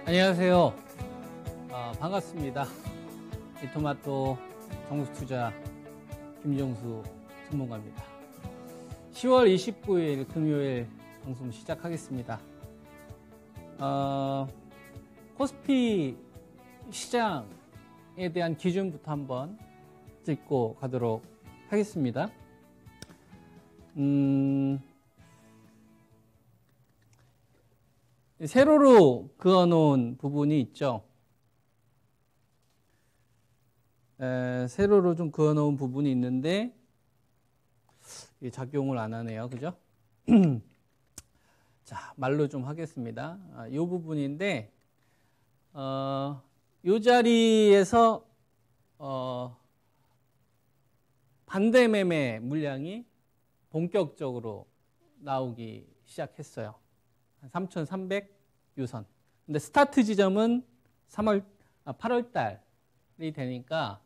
안녕하세요. 반갑습니다. 이토마토 정수투자 김정수 전문가입니다. 10월 29일 금요일 방송 시작하겠습니다. 코스피 시장에 대한 기준부터 한번 짚고 가도록 하겠습니다. 세로로 그어놓은 부분이 있죠. 세로로 좀 그어놓은 부분이 있는데 작용을 안 하네요. 그죠? 자, 말로 좀 하겠습니다. 이 부분인데 이 자리에서 반대 매매 물량이 본격적으로 나오기 시작했어요. 3,300 유선. 근데 스타트 지점은 8월 달이 되니까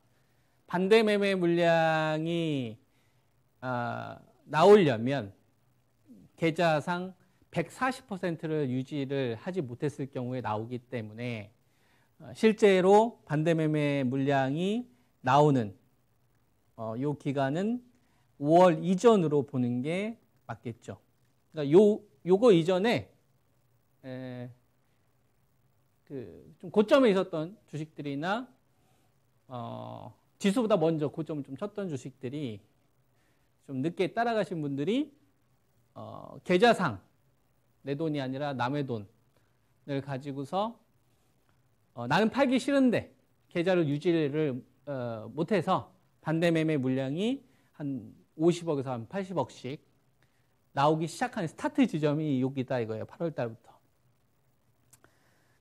반대 매매 물량이 나오려면 계좌상 140%를 유지를 하지 못했을 경우에 나오기 때문에 실제로 반대 매매 물량이 나오는 요 기간은 5월 이전으로 보는 게 맞겠죠. 그러니까 요거 이전에 좀 고점에 있었던 주식들이나 지수보다 먼저 고점을 좀 쳤던 주식들이 좀 늦게 따라가신 분들이 계좌상 내 돈이 아니라 남의 돈을 가지고서 나는 팔기 싫은데 계좌를 유지를 못해서 반대 매매 물량이 한 50억에서 한 80억씩 나오기 시작한 스타트 지점이 여기다 이거예요. 8월 달부터.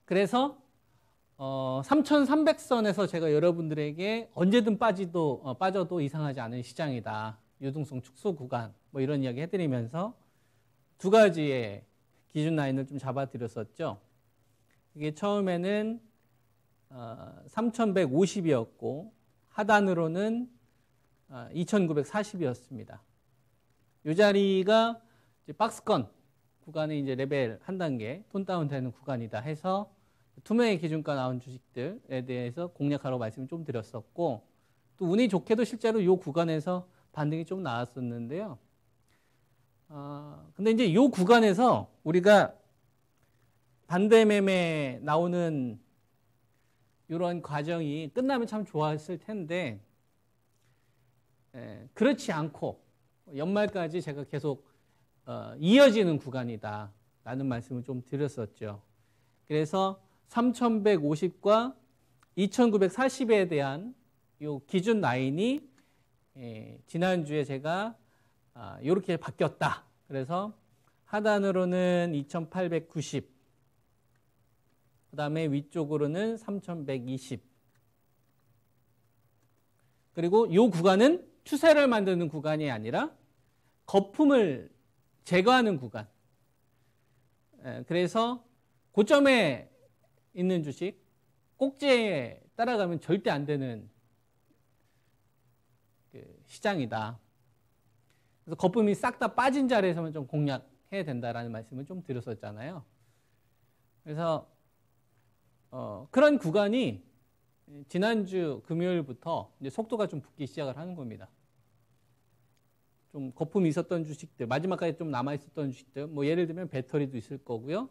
그래서 3,300선에서 제가 여러분들에게 언제든 빠져도 이상하지 않은 시장이다. 유동성 축소 구간 뭐 이런 이야기 해드리면서 두 가지의 기준 라인을 좀 잡아드렸었죠. 이게 처음에는 3,150이었고 하단으로는 2,940이었습니다. 이 자리가 이제 박스권 구간이 이제 레벨 한 단계 톤다운 되는 구간이다 해서 투명의 기준가 나온 주식들에 대해서 공략하라고 말씀을 좀 드렸었고, 또 운이 좋게도 실제로 이 구간에서 반등이 좀 나왔었는데요. 근데 이제 이 구간에서 우리가 반대 매매 나오는 이런 과정이 끝나면 참 좋았을 텐데, 그렇지 않고 연말까지 제가 계속 이어지는 구간이다 라는 말씀을 좀 드렸었죠. 그래서 3,150과 2,940에 대한 요 기준 라인이 지난주에 제가 이렇게 바뀌었다. 그래서 하단으로는 2,890, 그 다음에 위쪽으로는 3,120, 그리고 이 구간은 추세를 만드는 구간이 아니라 거품을 제거하는 구간. 그래서 고점에 있는 주식, 꼭지에 따라가면 절대 안 되는 시장이다. 그래서 거품이 싹 다 빠진 자리에서만 좀 공략해야 된다라는 말씀을 좀 드렸었잖아요. 그래서 그런 구간이 지난주 금요일부터 이제 속도가 좀 붙기 시작을 하는 겁니다. 좀 거품이 있었던 주식들, 마지막까지 좀 남아있었던 주식들, 뭐 예를 들면 배터리도 있을 거고요.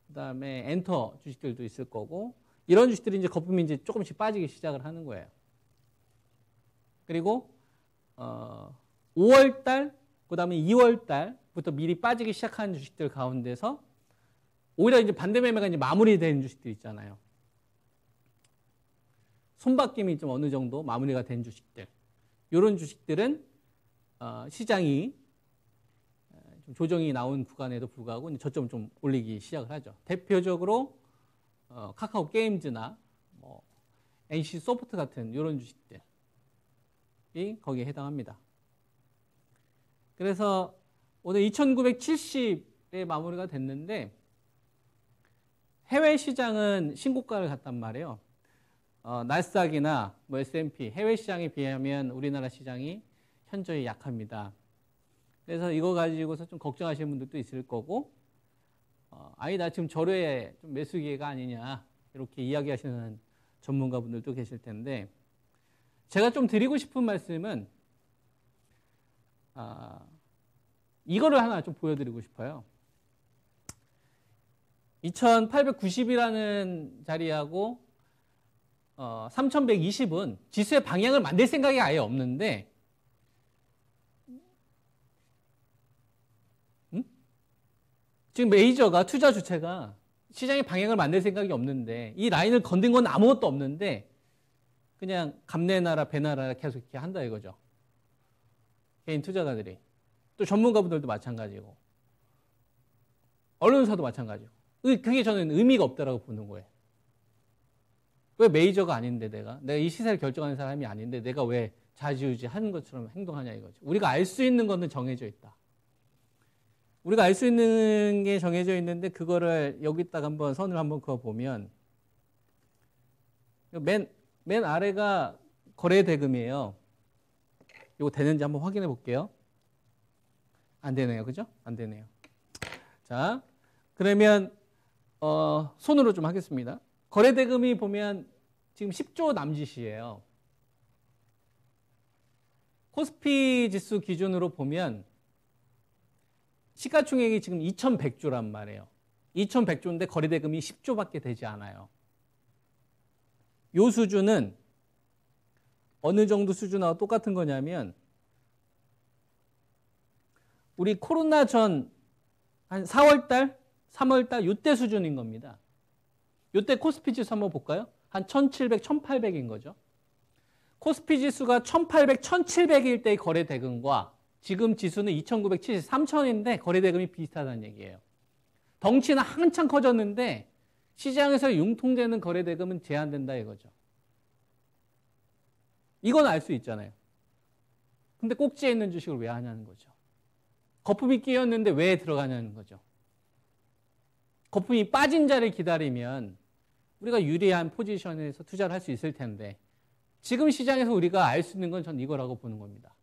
그 다음에 엔터 주식들도 있을 거고, 이런 주식들이 이제 거품이 이제 조금씩 빠지기 시작을 하는 거예요. 그리고 5월 달, 그 다음에 2월 달부터 미리 빠지기 시작한 주식들 가운데서 오히려 이제 반대 매매가 이제 마무리된 주식들 있잖아요. 손바뀜이 좀 어느 정도 마무리가 된 주식들, 이런 주식들은 시장이 좀 조정이 나온 구간에도 불구하고 저점을 좀 올리기 시작을 하죠. 대표적으로 카카오 게임즈나 뭐 NC 소프트 같은 이런 주식들이 거기에 해당합니다. 그래서 오늘 2,970에 마무리가 됐는데 해외 시장은 신고가를 갔단 말이에요. 나스닥이나 뭐 S&P 해외 시장에 비하면 우리나라 시장이 현저히 약합니다. 그래서 이거 가지고서 좀 걱정하시는 분들도 있을 거고, 아니다 지금 절호의 좀 매수 기회가 아니냐 이렇게 이야기하시는 전문가분들도 계실 텐데 제가 좀 드리고 싶은 말씀은 이거를 하나 좀 보여드리고 싶어요. 2890이라는 자리하고 3120은 지수의 방향을 만들 생각이 아예 없는데 지금 메이저가 투자 주체가 시장의 방향을 만들 생각이 없는데 이 라인을 건든 건 아무것도 없는데 그냥 감내나라 배나라 계속 이렇게 한다 이거죠. 개인 투자가들이. 또 전문가분들도 마찬가지고 언론사도 마찬가지고 그게 저는 의미가 없다라고 보는 거예요. 왜 메이저가 아닌데 내가 이 시세를 결정하는 사람이 아닌데 내가 왜 좌지우지 하는 것처럼 행동하냐 이거죠. 우리가 알 수 있는 거는 정해져 있다. 우리가 알 수 있는 게 정해져 있는데 그거를 여기다가 한번 선을 한번 그어보면 맨 아래가 거래 대금이에요. 이거 되는지 한번 확인해 볼게요. 안 되네요. 그죠? 안 되네요. 자, 그러면 손으로 좀 하겠습니다. 거래 대금이 보면 지금 10조 남짓이에요. 코스피 지수 기준으로 보면 시가총액이 지금 2100조란 말이에요. 2100조인데 거래 대금이 10조밖에 되지 않아요. 이 수준은 어느 정도 수준하고 똑같은 거냐면 우리 코로나 전 한 4월달, 3월달 이때 수준인 겁니다. 이때 코스피 지수 한번 볼까요? 한 1700, 1800인 거죠. 코스피 지수가 1800, 1700일 때의 거래 대금과 지금 지수는 2970, 3000인데 거래 대금이 비슷하다는 얘기예요. 덩치는 한참 커졌는데 시장에서 융통되는 거래 대금은 제한된다 이거죠. 이건 알 수 있잖아요. 근데 꼭지에 있는 주식을 왜 하냐는 거죠. 거품이 끼었는데 왜 들어가냐는 거죠. 거품이 빠진 자를 기다리면 우리가 유리한 포지션에서 투자를 할 수 있을 텐데 지금 시장에서 우리가 알 수 있는 건 전 이거라고 보는 겁니다.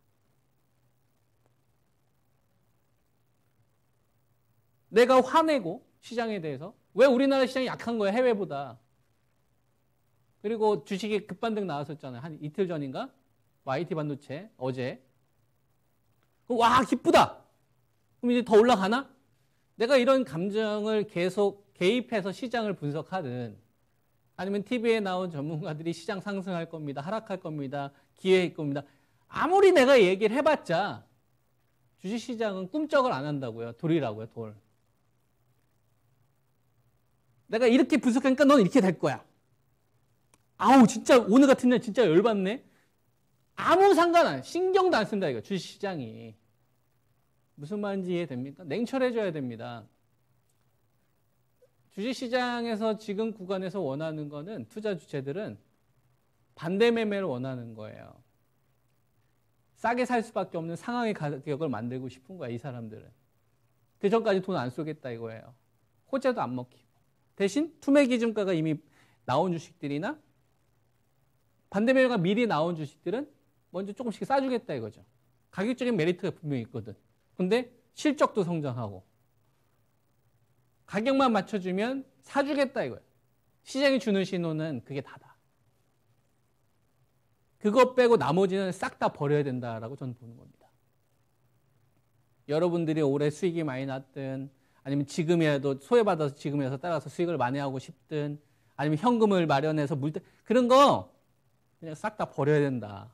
내가 화내고 시장에 대해서 왜 우리나라 시장이 약한 거야 해외보다. 그리고 주식이 급반등 나왔었잖아요. 한 이틀 전인가? YT 반도체 어제. 와 기쁘다. 그럼 이제 더 올라가나? 내가 이런 감정을 계속 개입해서 시장을 분석하든 아니면 TV에 나온 전문가들이 시장 상승할 겁니다. 하락할 겁니다. 기회일 겁니다. 아무리 내가 얘기를 해봤자 주식시장은 꿈쩍을 안 한다고요. 돌이라고요. 돌. 내가 이렇게 분석하니까 넌 이렇게 될 거야. 아우 진짜 오늘 같은 날 진짜 열받네. 아무 상관 안 신경도 안 쓴다 이거 주식시장이. 무슨 말인지 이해됩니까? 냉철해져야 됩니다. 주식시장에서 지금 구간에서 원하는 거는 투자 주체들은 반대 매매를 원하는 거예요. 싸게 살 수밖에 없는 상황의 가격을 만들고 싶은 거야 이 사람들은. 그 전까지 돈 안 쏘겠다 이거예요. 호재도 안 먹히고. 대신 투매 기준가가 이미 나온 주식들이나 반대 매매가 미리 나온 주식들은 먼저 조금씩 싸주겠다 이거죠. 가격적인 메리트가 분명히 있거든. 근데 실적도 성장하고 가격만 맞춰주면 사주겠다 이거예요. 시장이 주는 신호는 그게 다다. 그거 빼고 나머지는 싹 다 버려야 된다라고 저는 보는 겁니다. 여러분들이 올해 수익이 많이 났든 아니면 지금이라도 소외받아서 지금에서 따라서 수익을 만회하고 싶든 아니면 현금을 마련해서 그런 거 그냥 싹 다 버려야 된다.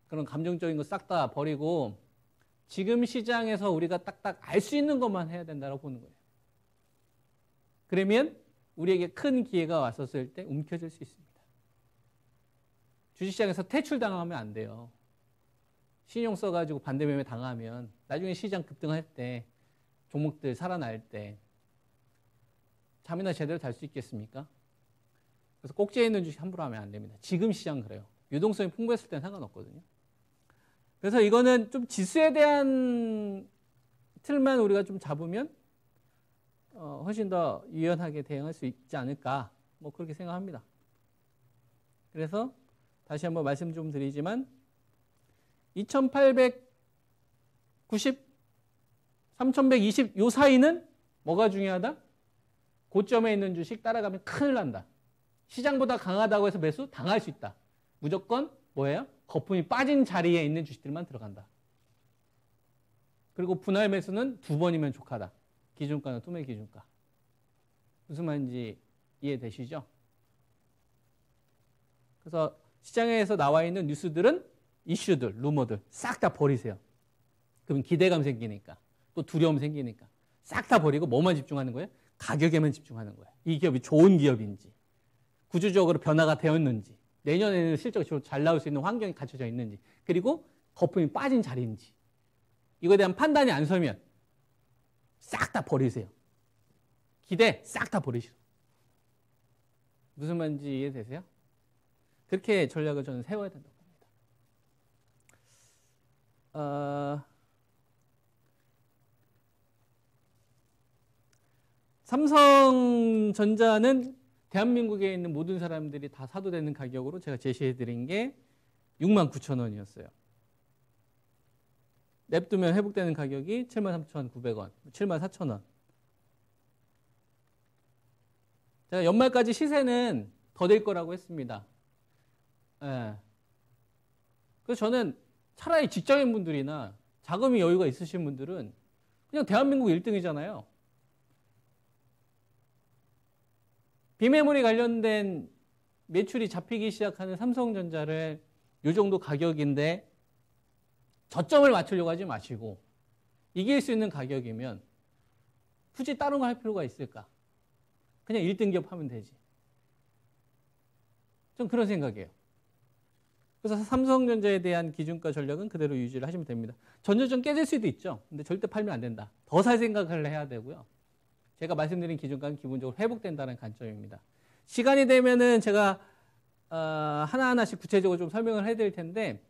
그런 감정적인 거 싹 다 버리고 지금 시장에서 우리가 딱딱 알 수 있는 것만 해야 된다고 보는 거예요. 그러면 우리에게 큰 기회가 왔었을 때 움켜쥘 수 있습니다. 주식시장에서 퇴출당하면 안 돼요. 신용 써가지고 반대매매 당하면 나중에 시장 급등할 때 종목들 살아날 때 잠이나 제대로 잘 수 있겠습니까? 그래서 꼭지에 있는 주식 함부로 하면 안 됩니다. 지금 시장 그래요. 유동성이 풍부했을 때는 상관없거든요. 그래서 이거는 좀 지수에 대한 틀만 우리가 좀 잡으면 훨씬 더 유연하게 대응할 수 있지 않을까 뭐 그렇게 생각합니다. 그래서 다시 한번 말씀 좀 드리지만 2890, 3120 요 사이는 뭐가 중요하다? 고점에 있는 주식 따라가면 큰일 난다. 시장보다 강하다고 해서 매수 당할 수 있다. 무조건 뭐예요? 거품이 빠진 자리에 있는 주식들만 들어간다. 그리고 분할 매수는 2번이면 족하다. 기준가는 투매 기준가. 무슨 말인지 이해되시죠? 그래서 시장에서 나와 있는 뉴스들은 이슈들, 루머들 싹 다 버리세요. 그럼 기대감 생기니까 또 두려움 생기니까 싹 다 버리고 뭐만 집중하는 거예요? 가격에만 집중하는 거예요. 이 기업이 좋은 기업인지 구조적으로 변화가 되었는지 내년에는 실적이 잘 나올 수 있는 환경이 갖춰져 있는지 그리고 거품이 빠진 자리인지 이거에 대한 판단이 안 서면 싹 다 버리세요. 기대 싹 다 버리시오. 무슨 말인지 이해되세요? 그렇게 전략을 저는 세워야 된다고 봅니다. 삼성전자는 대한민국에 있는 모든 사람들이 다 사도 되는 가격으로 제가 제시해드린 게 69,000원이었어요. 냅두면 회복되는 가격이 73,900원, 74,000원. 제가 연말까지 시세는 더 될 거라고 했습니다. 예. 그래서 저는 차라리 직장인분들이나 자금이 여유가 있으신 분들은 그냥 대한민국 1등이잖아요. 비메모리 관련된 매출이 잡히기 시작하는 삼성전자를 이 정도 가격인데 저점을 맞추려고 하지 마시고 이길 수 있는 가격이면 굳이 다른 거 할 필요가 있을까? 그냥 1등 기업 하면 되지. 좀 그런 생각이에요. 그래서 삼성전자에 대한 기준가 전략은 그대로 유지를 하시면 됩니다. 전저점 깨질 수도 있죠. 근데 절대 팔면 안 된다. 더 살 생각을 해야 되고요. 제가 말씀드린 기준가는 기본적으로 회복된다는 관점입니다. 시간이 되면은 제가 하나하나씩 구체적으로 좀 설명을 해드릴 텐데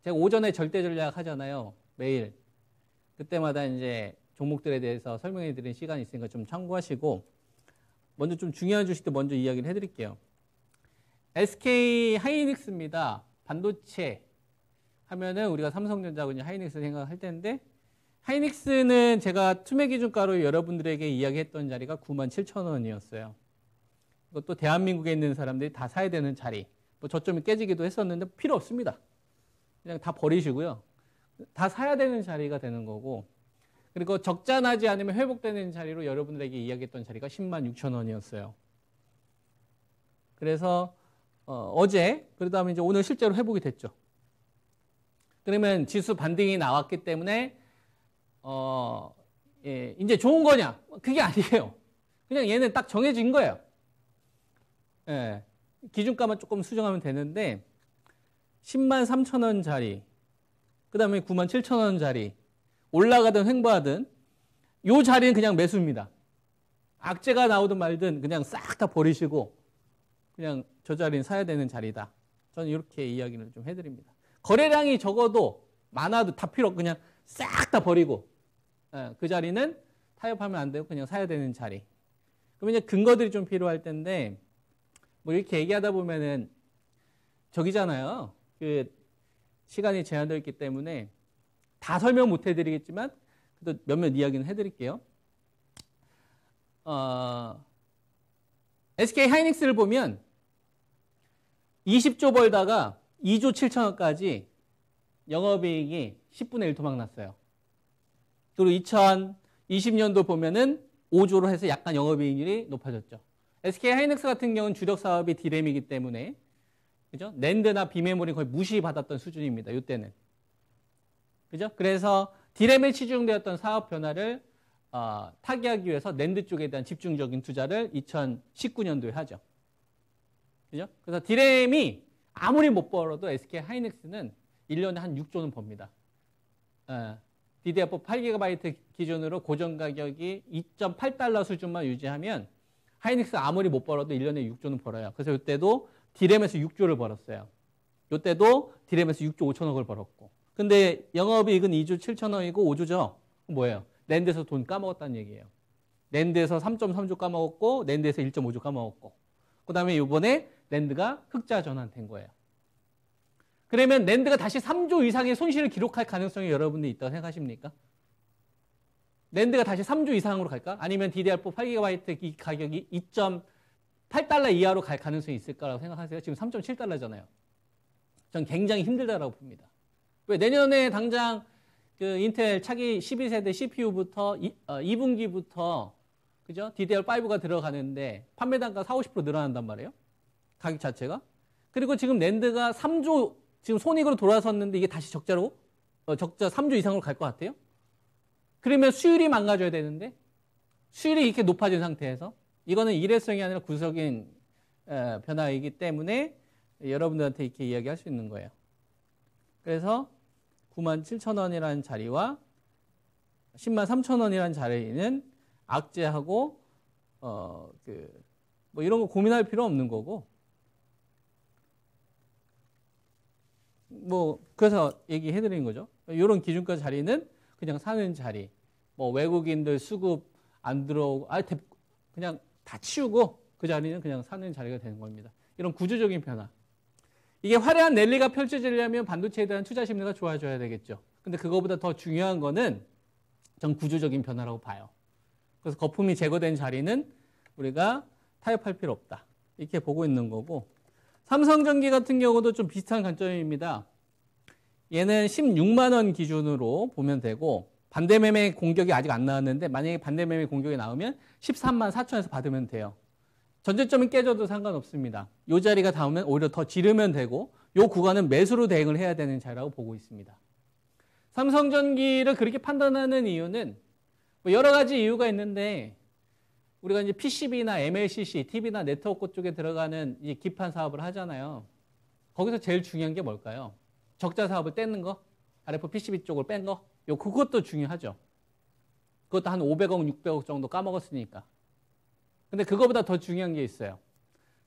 제가 오전에 절대 전략 하잖아요. 매일. 그때마다 이제 종목들에 대해서 설명해 드리는 시간이 있으니까 좀 참고하시고 먼저 좀 중요한 주식들 먼저 이야기를 해드릴게요. SK 하이닉스입니다. 반도체 하면은 우리가 삼성전자하고 하이닉스 생각할 텐데 하이닉스는 제가 투매 기준가로 여러분들에게 이야기했던 자리가 97,000원이었어요. 이것도 대한민국에 있는 사람들이 다 사야 되는 자리. 뭐 저점이 깨지기도 했었는데 필요 없습니다. 그냥 다 버리시고요. 다 사야 되는 자리가 되는 거고 그리고 적자 나지 않으면 회복되는 자리로 여러분들에게 이야기했던 자리가 106,000원이었어요. 그래서 어제 그 다음에 이제 오늘 실제로 회복이 됐죠. 그러면 지수 반등이 나왔기 때문에 예, 이제 좋은 거냐? 그게 아니에요. 그냥 얘는 딱 정해진 거예요. 예, 기준가만 조금 수정하면 되는데 103,000원 자리, 그 다음에 97,000원 자리, 올라가든 횡보하든 이 자리는 그냥 매수입니다. 악재가 나오든 말든 그냥 싹 다 버리시고 그냥 저 자리는 사야 되는 자리다. 저는 이렇게 이야기를 좀 해드립니다. 거래량이 적어도 많아도 다 필요 없고 그냥 싹 다 버리고 그 자리는 타협하면 안 되고 그냥 사야 되는 자리. 그럼 이제 근거들이 좀 필요할 텐데 뭐 이렇게 얘기하다 보면은 저기잖아요. 그 시간이 제한되어 있기 때문에 다 설명 못 해드리겠지만 그래도 몇몇 이야기는 해드릴게요. SK 하이닉스를 보면 20조 벌다가 2조 7천억까지 영업이익이 10분의 1 토막 났어요. 그리고 2020년도 보면은 5조로 해서 약간 영업이익률이 높아졌죠. SK 하이닉스 같은 경우는 주력 사업이 디램이기 때문에 그죠? 낸드나 비메모리 거의 무시받았던 수준입니다. 이때는. 그죠? 그래서 디램에 치중되었던 사업 변화를 타개하기 위해서 낸드 쪽에 대한 집중적인 투자를 2019년도에 하죠. 그죠? 그래서 디램이 아무리 못 벌어도 SK 하이닉스는 1년에 한 6조는 법니다. DDR4 8GB 기준으로 고정 가격이 2.8달러 수준만 유지하면 하이닉스 아무리 못 벌어도 1년에 6조는 벌어요. 그래서 이때도 디램에서 6조를 벌었어요. 이때도 디램에서 6조 5천억을 벌었고. 근데 영업이익은 2조 7천억이고 5조죠. 뭐예요? 낸드에서 돈 까먹었다는 얘기예요. 낸드에서 3.3조 까먹었고 낸드에서 1.5조 까먹었고 그 다음에 이번에 낸드가 흑자 전환된 거예요. 그러면 낸드가 다시 3조 이상의 손실을 기록할 가능성이 여러분들이 있다고 생각하십니까? 랜드가 다시 3조 이상으로 갈까? 아니면 DDR4 8GB 가격이 2.8달러 이하로 갈 가능성이 있을까라고 생각하세요? 지금 3.7달러잖아요. 전 굉장히 힘들다라고 봅니다. 왜 내년에 당장 그 인텔 차기 12세대 CPU부터 2분기부터 그죠? DDR5가 들어가는데 판매 단가 40-50% 늘어난단 말이에요. 가격 자체가. 그리고 지금 랜드가 3조 지금 손익으로 돌아섰는데 이게 다시 적자로 적자 3조 이상으로 갈 것 같아요. 그러면 수율이 망가져야 되는데 수율이 이렇게 높아진 상태에서 이거는 일회성이 아니라 구조적인 변화이기 때문에 여러분들한테 이렇게 이야기할 수 있는 거예요. 그래서 97,000원이라는 자리와 103,000원이라는 자리는 악재하고 뭐 이런 거 고민할 필요 없는 거고 뭐 그래서 얘기해드린 거죠. 이런 기준가 자리는 그냥 사는 자리. 뭐 외국인들 수급 안 들어오고 그냥 다 치우고 그 자리는 그냥 사는 자리가 되는 겁니다. 이런 구조적인 변화. 이게 화려한 랠리가 펼쳐지려면 반도체에 대한 투자 심리가 좋아져야 되겠죠. 근데 그거보다 더 중요한 거는 전 구조적인 변화라고 봐요. 그래서 거품이 제거된 자리는 우리가 타협할 필요 없다. 이렇게 보고 있는 거고 삼성전기 같은 경우도 좀 비슷한 관점입니다. 얘는 16만 원 기준으로 보면 되고 반대매매 공격이 아직 안 나왔는데 만약에 반대매매 공격이 나오면 13만 4천에서 받으면 돼요. 전저점이 깨져도 상관없습니다. 이 자리가 닿으면 오히려 더 지르면 되고 이 구간은 매수로 대응을 해야 되는 자리라고 보고 있습니다. 삼성전기를 그렇게 판단하는 이유는 뭐 여러 가지 이유가 있는데 우리가 이제 PCB나 MLCC, TV나 네트워크 쪽에 들어가는 이 기판 사업을 하잖아요. 거기서 제일 중요한 게 뭘까요? 적자 사업을 떼는 거? RF PCB 쪽을 뺀 거? 그것도 중요하죠. 그것도 한 500억, 600억 정도 까먹었으니까. 근데 그거보다 더 중요한 게 있어요.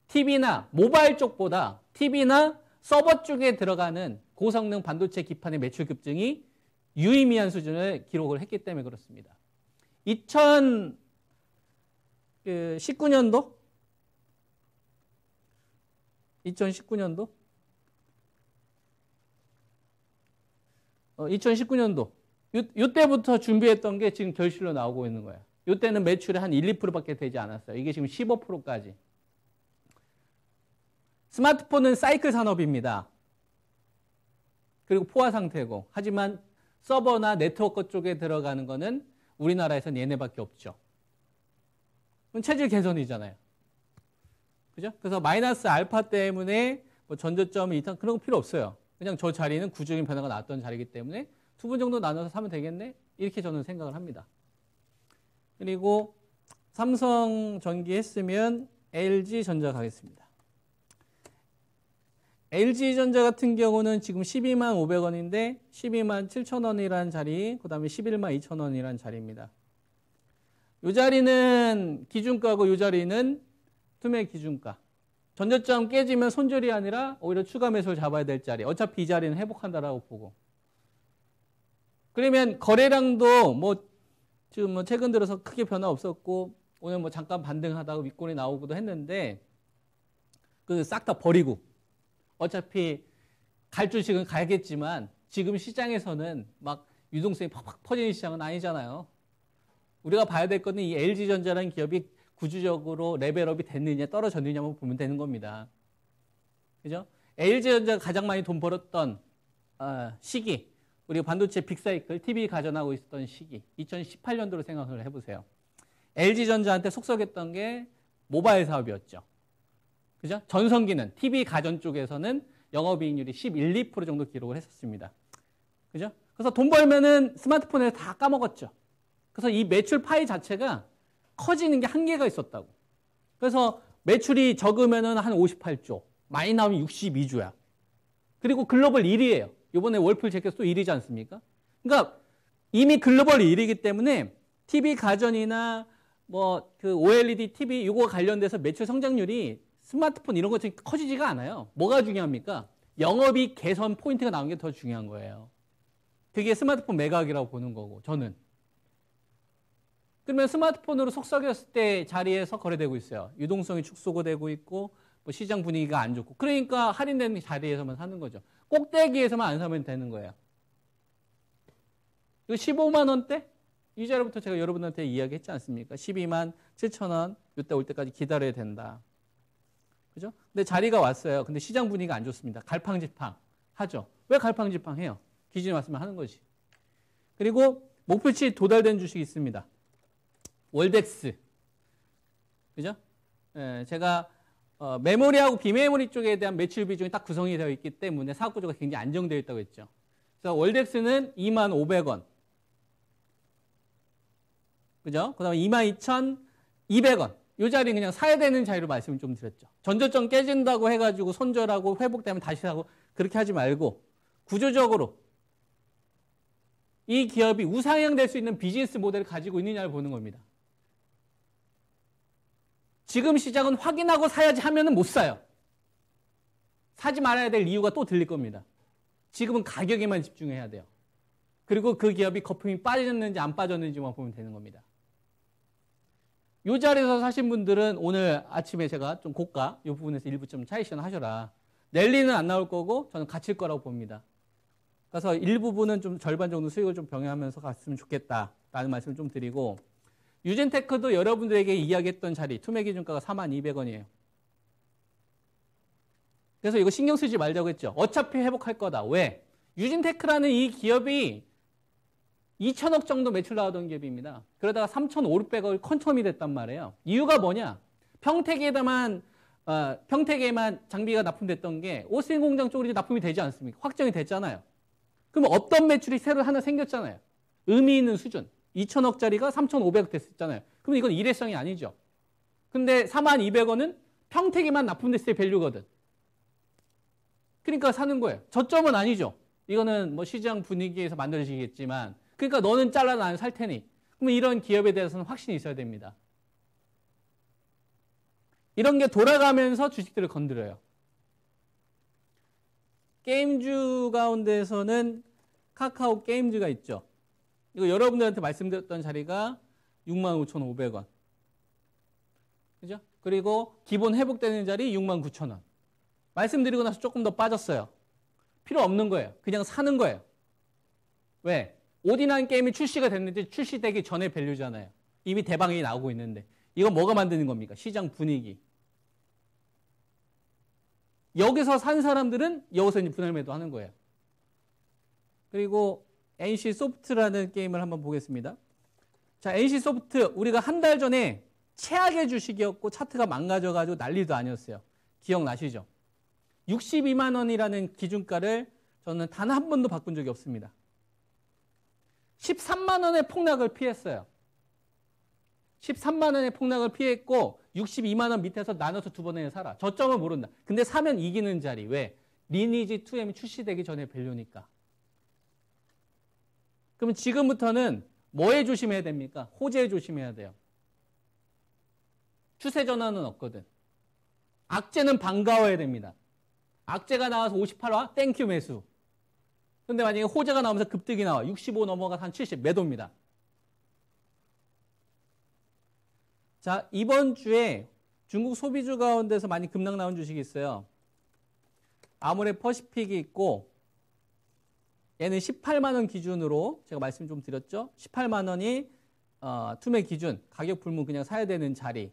TV나 모바일 쪽보다 TV나 서버 쪽에 들어가는 고성능 반도체 기판의 매출 급증이 유의미한 수준을 기록을 했기 때문에 그렇습니다. 2019년도 2019년도 이때부터 준비했던 게 지금 결실로 나오고 있는 거예요. 이때는 매출이 한 1, 2%밖에 되지 않았어요. 이게 지금 15%까지. 스마트폰은 사이클 산업입니다. 그리고 포화 상태고. 하지만 서버나 네트워크 쪽에 들어가는 거는 우리나라에서는 얘네밖에 없죠. 그건 체질 개선이잖아요. 그죠? 그래서 마이너스 알파 때문에 뭐 전저점이 이상 그런 거 필요 없어요. 그냥 저 자리는 구조적인 변화가 나왔던 자리이기 때문에 두 분 정도 나눠서 사면 되겠네? 이렇게 저는 생각을 합니다. 그리고 삼성전기 했으면 LG전자 가겠습니다. LG전자 같은 경우는 지금 12만 500원인데 12만 7천원이라는 자리, 그 다음에 11만 2천원이라는 자리입니다. 이 자리는 기준가고 이 자리는 투매 기준가. 전저점 깨지면 손절이 아니라 오히려 추가 매수를 잡아야 될 자리. 어차피 이 자리는 회복한다라고 보고. 그러면 거래량도 지금 최근 들어서 크게 변화 없었고 오늘 잠깐 반등하다가 윗골이 나오기도 했는데 그 싹 다 버리고 어차피 갈 주식은 가겠지만 지금 시장에서는 막 유동성이 팍팍 퍼지는 시장은 아니잖아요. 우리가 봐야 될 거는 이 LG전자라는 기업이 구조적으로 레벨업이 됐느냐 떨어졌느냐만 보면 되는 겁니다. 그죠? LG전자가 가장 많이 돈 벌었던 시기, 우리가 반도체 빅사이클, TV 가전하고 있었던 시기, 2018년도로 생각을 해보세요. LG전자한테 속썩였던 게 모바일 사업이었죠. 그죠? 전성기는 TV 가전 쪽에서는 영업이익률이 11, 2% 정도 기록을 했었습니다. 그죠? 그래서 돈 벌면은 스마트폰에서 다 까먹었죠. 그래서 이 매출 파이 자체가 커지는 게 한계가 있었다고. 그래서 매출이 적으면은 한 58조, 많이 나오면 62조야. 그리고 글로벌 1위예요. 이번에 월풀 제켓도 1위지 않습니까? 그러니까 이미 글로벌 1위이기 때문에 TV 가전이나 그 OLED TV 이거 관련돼서 매출 성장률이 스마트폰 이런 것들이 커지지가 않아요. 뭐가 중요합니까? 영업이익 개선 포인트가 나온 게 더 중요한 거예요. 그게 스마트폰 매각이라고 보는 거고 저는. 그러면 스마트폰으로 속썩였을 때 자리에서 거래되고 있어요. 유동성이 축소되고 있고 시장 분위기가 안 좋고. 그러니까 할인되는 자리에서만 사는 거죠. 꼭대기에서만 안 사면 되는 거예요. 이거 15만 원대? 이 자리부터 제가 여러분한테 이야기했지 않습니까? 12만 7천 원 이때 올 때까지 기다려야 된다. 그죠? 근데 자리가 왔어요. 근데 시장 분위기가 안 좋습니다. 갈팡질팡 하죠. 왜 갈팡질팡 해요? 기준이 왔으면 하는 거지. 그리고 목표치 도달된 주식이 있습니다. 월덱스. 그죠? 예, 제가 메모리하고 비메모리 쪽에 대한 매출 비중이 딱 구성이 되어 있기 때문에 사업 구조가 굉장히 안정되어 있다고 했죠. 그래서 월덱스는 25,500원. 그죠? 그 다음에 22,200원. 이 자리 그냥 사야 되는 자리로 말씀을 좀 드렸죠. 전저점 깨진다고 해가지고 손절하고 회복되면 다시 사고 그렇게 하지 말고 구조적으로 이 기업이 우상향 될 수 있는 비즈니스 모델을 가지고 있느냐를 보는 겁니다. 지금 시장은 확인하고 사야지 하면은 못 사요. 사지 말아야 될 이유가 또 들릴 겁니다. 지금은 가격에만 집중해야 돼요. 그리고 그 기업이 거품이 빠졌는지 안 빠졌는지만 보면 되는 겁니다. 이 자리에서 사신 분들은 오늘 아침에 제가 좀 고가 이 부분에서 일부 좀 차익 실현하셔라. 랠리는 안 나올 거고 저는 갇힐 거라고 봅니다. 그래서 일부분은 좀 절반 정도 수익을 좀 병행하면서 갔으면 좋겠다라는 말씀을 좀 드리고 유젠테크도 여러분들에게 이야기했던 자리 투매 기준가가 42,000원이에요. 그래서 이거 신경 쓰지 말자고 했죠. 어차피 회복할 거다. 왜? 유젠테크라는 이 기업이 2천억 정도 매출 나오던 기업입니다. 그러다가 3,500억이 컨텀이 됐단 말이에요. 이유가 뭐냐? 평택에만 장비가 납품됐던 게 오스틴 공장 쪽으로 이제 납품이 되지 않습니까? 확정이 됐잖아요. 그럼 없던 매출이 새로 하나 생겼잖아요. 의미 있는 수준. 2천억짜리가 3,500억 됐었잖아요. 그럼 이건 일회성이 아니죠. 근데 42,000원은 평택에만 납품됐을 때 밸류거든. 그러니까 사는 거예요. 저점은 아니죠. 이거는 뭐 시장 분위기에서 만들어지겠지만 그러니까 너는 잘라 나는 살 테니. 그러면 이런 기업에 대해서는 확신이 있어야 됩니다. 이런 게 돌아가면서 주식들을 건드려요. 게임주 가운데에서는 카카오 게임즈가 있죠. 이거 여러분들한테 말씀드렸던 자리가 65,500원. 그죠? 그리고 기본 회복되는 자리 69,000원. 말씀드리고 나서 조금 더 빠졌어요. 필요 없는 거예요. 그냥 사는 거예요. 왜? 오디난 게임이 출시가 됐는데 출시되기 전에 밸류잖아요. 이미 대박이 나오고 있는데. 이건 뭐가 만드는 겁니까? 시장 분위기. 여기서 산 사람들은 여기서 이제 분할 매도하는 거예요. 그리고 NC소프트라는 게임을 한번 보겠습니다. 자, NC소프트 우리가 한 달 전에 최악의 주식이었고 차트가 망가져가지고 난리도 아니었어요. 기억나시죠? 62만 원이라는 기준가를 저는 단 한 번도 바꾼 적이 없습니다. 13만 원의 폭락을 피했어요. 13만 원의 폭락을 피했고 62만 원 밑에서 나눠서 두 번에 사라. 저점을 모른다. 근데 사면 이기는 자리. 왜? 리니지 2M이 출시되기 전에 밸류니까. 그러면 지금부터는 뭐에 조심해야 됩니까? 호재에 조심해야 돼요. 추세 전환은 없거든. 악재는 반가워야 됩니다. 악재가 나와서 58화 땡큐 매수. 근데 만약에 호재가 나오면서 급등이 나와 65 넘어가서 한 70 매도입니다. 자, 이번 주에 중국 소비주 가운데서 많이 급락 나온 주식이 있어요. 아모레 퍼시픽이 있고 얘는 18만 원 기준으로 제가 말씀 좀 드렸죠. 18만 원이 투매 기준, 가격 불문 그냥 사야 되는 자리.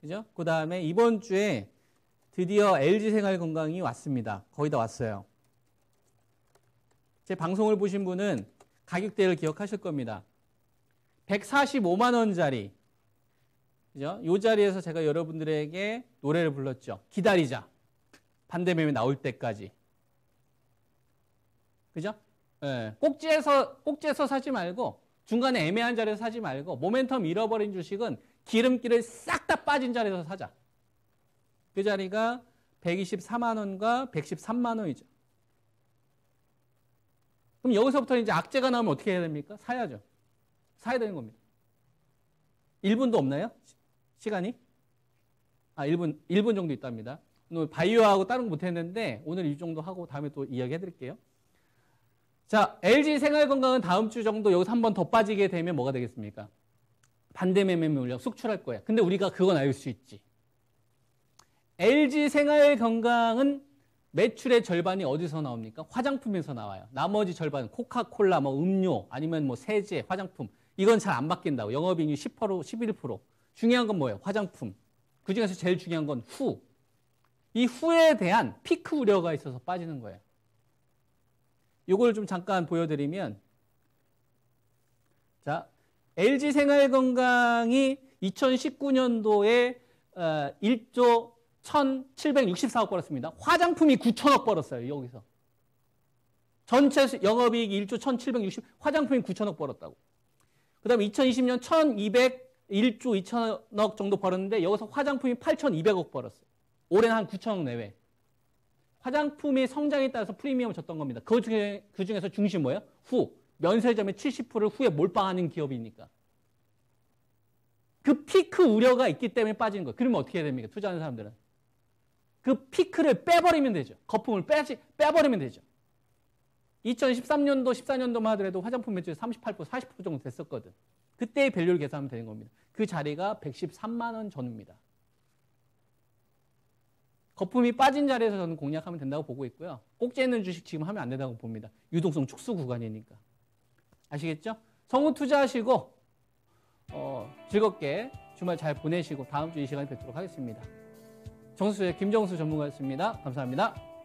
그죠? 그 다음에 이번 주에 드디어 LG생활건강이 왔습니다. 거의 다 왔어요. 제 방송을 보신 분은 가격대를 기억하실 겁니다. 145만 원짜리. 그죠? 이 자리에서 제가 여러분들에게 노래를 불렀죠. 기다리자. 반대매매 나올 때까지. 그죠? 예. 꼭지에서 사지 말고 중간에 애매한 자리에서 사지 말고 모멘텀 잃어버린 주식은 기름기를 싹 다 빠진 자리에서 사자. 그 자리가 124만 원과 113만 원이죠. 그럼 여기서부터 이제 악재가 나오면 어떻게 해야 됩니까? 사야죠. 사야 되는 겁니다. 1분도 없나요? 시간이? 1분 정도 있답니다. 오늘 바이오하고 다른 거 못했는데 오늘 이 정도 하고 다음에 또 이야기 해드릴게요. 자, LG생활건강은 다음 주 정도 여기서 한 번 더 빠지게 되면 뭐가 되겠습니까? 반대매매 물량 속출할 거야. 근데 우리가 그건 알 수 있지. LG생활건강은 매출의 절반이 어디서 나옵니까? 화장품에서 나와요. 나머지 절반은 코카콜라, 뭐 음료, 아니면 뭐 세제, 화장품 이건 잘 안 바뀐다고. 영업이익률 10%, 11%. 중요한 건 뭐예요? 화장품. 그중에서 제일 중요한 건 후. 이 후에 대한 피크 우려가 있어서 빠지는 거예요. 이걸 좀 잠깐 보여드리면, 자, LG생활건강이 2019년도에 1조 1,764억 벌었습니다. 화장품이 9천억 벌었어요. 여기서. 전체 영업이익이 1조 1,760, 화장품이 9천억 벌었다고. 그 다음에 2020년 1,201조 2천억 정도 벌었는데 여기서 화장품이 8,200억 벌었어요. 올해는 한 9천억 내외. 화장품의 성장에 따라서 프리미엄을 줬던 겁니다. 그 중에서 중심 뭐예요? 후. 면세점의 70%를 후에 몰빵하는 기업이니까. 그 피크 우려가 있기 때문에 빠지는 거예요. 그러면 어떻게 해야 됩니까? 투자하는 사람들은. 그 피크를 빼버리면 되죠. 거품을 빼버리면 되죠. 2013년도, 14년도만 하더라도 화장품 매출이 38%, 40% 정도 됐었거든. 그때의 밸류를 계산하면 되는 겁니다. 그 자리가 113만 원 전후입니다. 거품이 빠진 자리에서 저는 공략하면 된다고 보고 있고요. 꼭지 있는 주식 지금 하면 안 된다고 봅니다. 유동성 축소 구간이니까. 아시겠죠? 성우 투자하시고 즐겁게 주말 잘 보내시고 다음 주 이 시간에 뵙도록 하겠습니다. 정수의 김정수 전문가였습니다. 감사합니다.